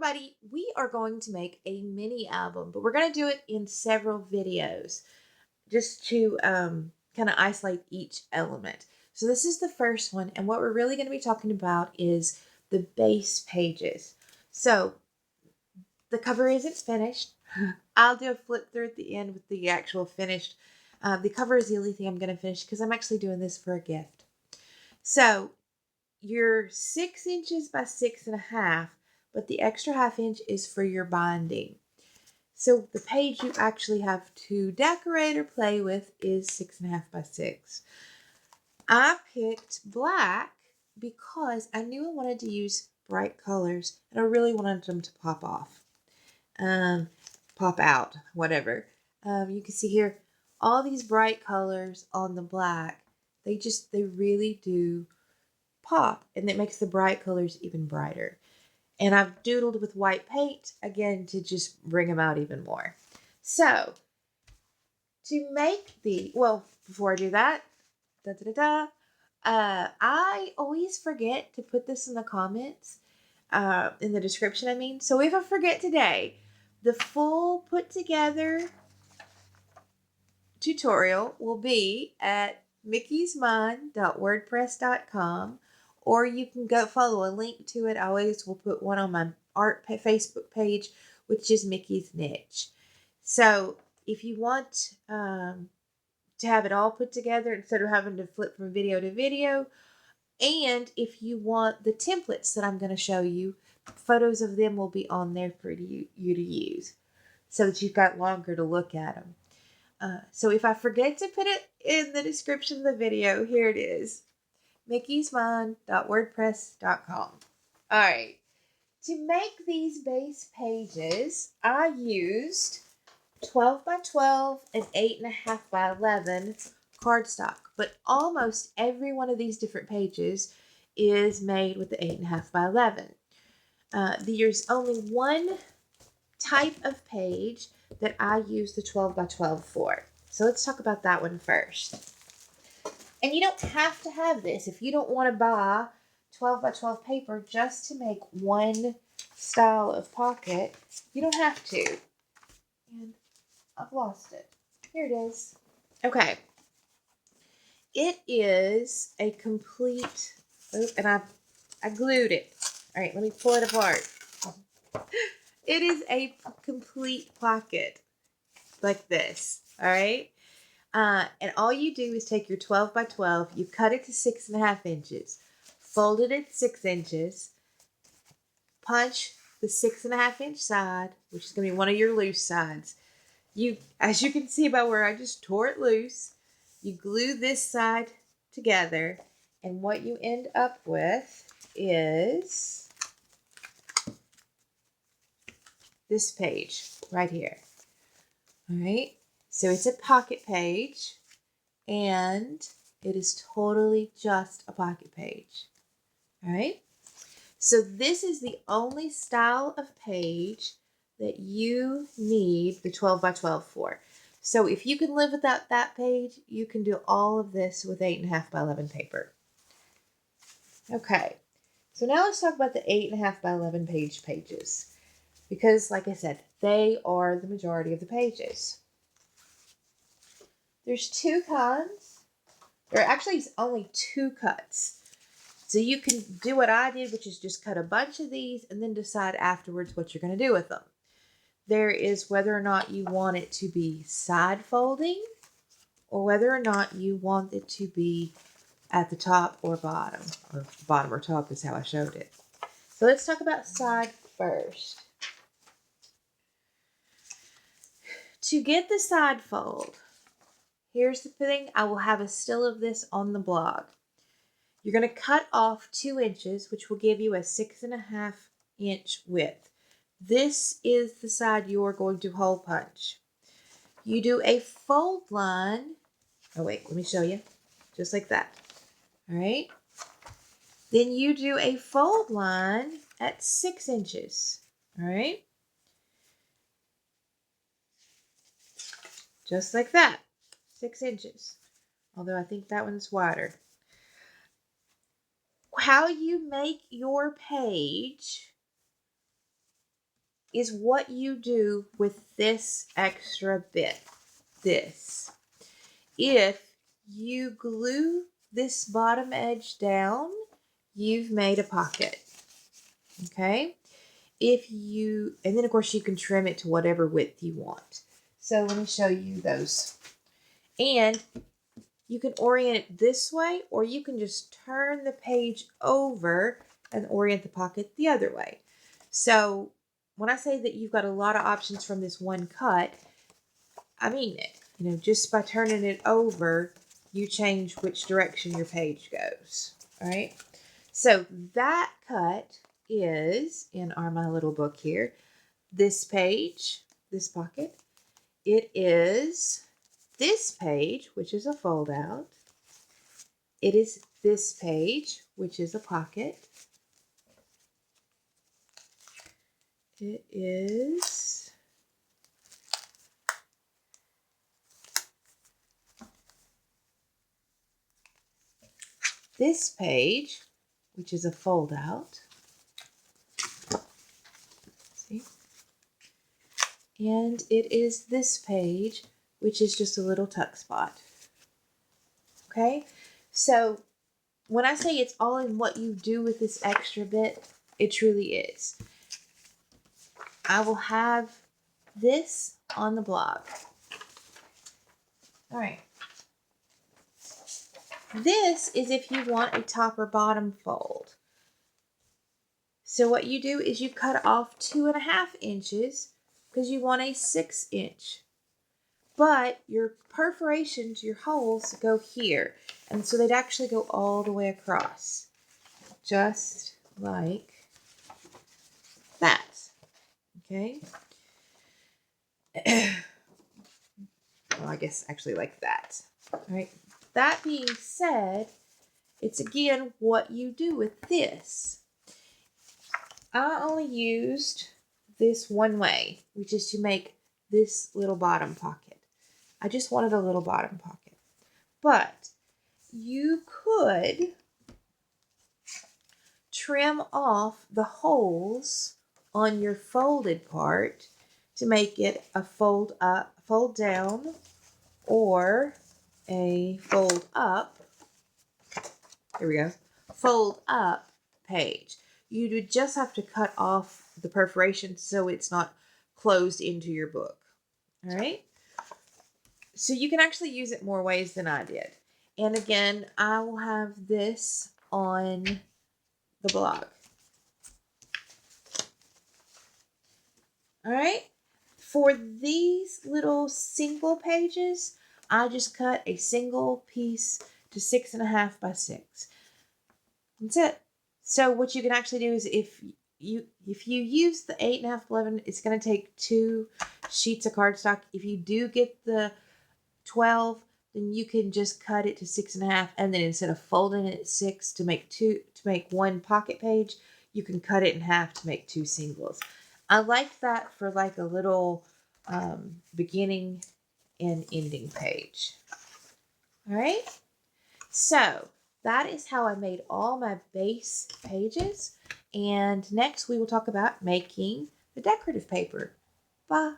everybody, we are going to make a mini album, but we're going to do it in several videos just to kind of isolate each element. So this is the first one, and what we're really going to be talking about is the base pages. So the cover isn't finished. I'll do a flip through at the end with the actual finished. The cover is the only thing I'm going to finish because I'm actually doing this for a gift. So you're 6 inches by 6.5, but the extra ½ inch is for your binding. So the page you actually have to decorate or play with is 6.5 by 6. I picked black because I knew I wanted to use bright colors and I really wanted them to pop off. Pop out, whatever. You can see here all these bright colors on the black. They really do pop, and it makes the bright colors even brighter. And I've doodled with white paint again to just bring them out even more. So to make before I do that, I always forget to put this in the comments, in the description, I mean. So if I forget today, the full put together tutorial will be at mickey'smind.wordpress.com, or you can go follow a link to it. I always will put one on my art Facebook page, which is Mickey's Niche. So if you want to have it all put together instead of having to flip from video to video, and if you want the templates that I'm going to show you, photos of them will be on there for you to use so that you've got longer to look at them. So if I forget to put it in the description of the video, here it is. mickey'smind.wordpress.com. All right. To make these base pages, I used 12 by 12 and 8.5 by 11 cardstock. But almost every one of these different pages is made with the 8.5 by 11. There's only one type of page that I use the 12 by 12 for. So let's talk about that one first. And you don't have to have this if you don't want to buy 12 by 12 paper just to make one style of pocket. You don't have to. And I've lost it. Here it is. Okay. It is a complete, and I glued it. All right, let me pull it apart. It is a complete pocket like this, all right? And all you do is take your 12 by 12, you cut it to 6.5 inches, fold it at 6 inches, punch the 6.5 inch side, which is going to be one of your loose sides. As you can see by where I just tore it loose, you glue this side together, and what you end up with is this page right here. All right, so it's a pocket page, and it is totally just a pocket page. All right, so this is the only style of page that you need the 12 by 12 for. So if you can live without that page, you can do all of this with 8.5 by 11 paper. Okay, so now let's talk about the 8.5 by 11 pages. Because, like I said, they are the majority of the pages. There's two kinds. There are actually only two cuts. So you can do what I did, which is just cut a bunch of these and then decide afterwards what you're going to do with them. There is whether or not you want it to be side folding or whether or not you want it to be at the top or bottom. Or bottom or top is how I showed it. So let's talk about side first. To get the side fold, here's the thing. I will have a still of this on the blog. You're going to cut off 2 inches, which will give you a 6.5 inch width. This is the side you're going to hole punch. You do a fold line. Oh, wait, let me show you. Just like that. All right. Then you do a fold line at 6 inches. All right. Just like that, 6 inches. Although I think that one's wider. How you make your page is what you do with this extra bit. This. If you glue this bottom edge down, you've made a pocket. Okay? And then of course you can trim it to whatever width you want. So let me show you those. And you can orient it this way, or you can just turn the page over and orient the pocket the other way. So when I say that you've got a lot of options from this one cut, I mean it. Just by turning it over, you change which direction your page goes. All right. So that cut is in my little book here. This page, this pocket. It is this page, which is a fold out. It is this page, which is a pocket. It is this page, which is a fold out. See? And it is this page, which is just a little tuck spot. Okay? So when I say it's all in what you do with this extra bit, it truly is. I will have this on the blog. All right. This is if you want a top or bottom fold. So what you do is you cut off 2.5 inches because you want a 6-inch. But your perforations, your holes go here. And so they'd actually go all the way across. Just like that. Okay? Well, I guess actually like that. All right. That being said, it's again what you do with this. I only used this one way, which is to make this little bottom pocket. I just wanted a little bottom pocket. But you could trim off the holes on your folded part to make it a fold up, fold down, or a fold up. There we go. Fold up page. You would just have to cut off the perforation so it's not closed into your book. All right. So you can actually use it more ways than I did. And again, I will have this on the blog. All right. For these little single pages, I just cut a single piece to 6.5 by 6. That's it. So what you can actually do is if you use the 8.5 by 11, it's going to take 2 sheets of cardstock. If you do get the 12, then you can just cut it to 6.5, and then instead of folding it at 6 to make one pocket page, you can cut it in half to make 2 singles. I like that for like a little beginning and ending page. All right. So that is how I made all my base pages. And next we will talk about making the decorative paper. Bye.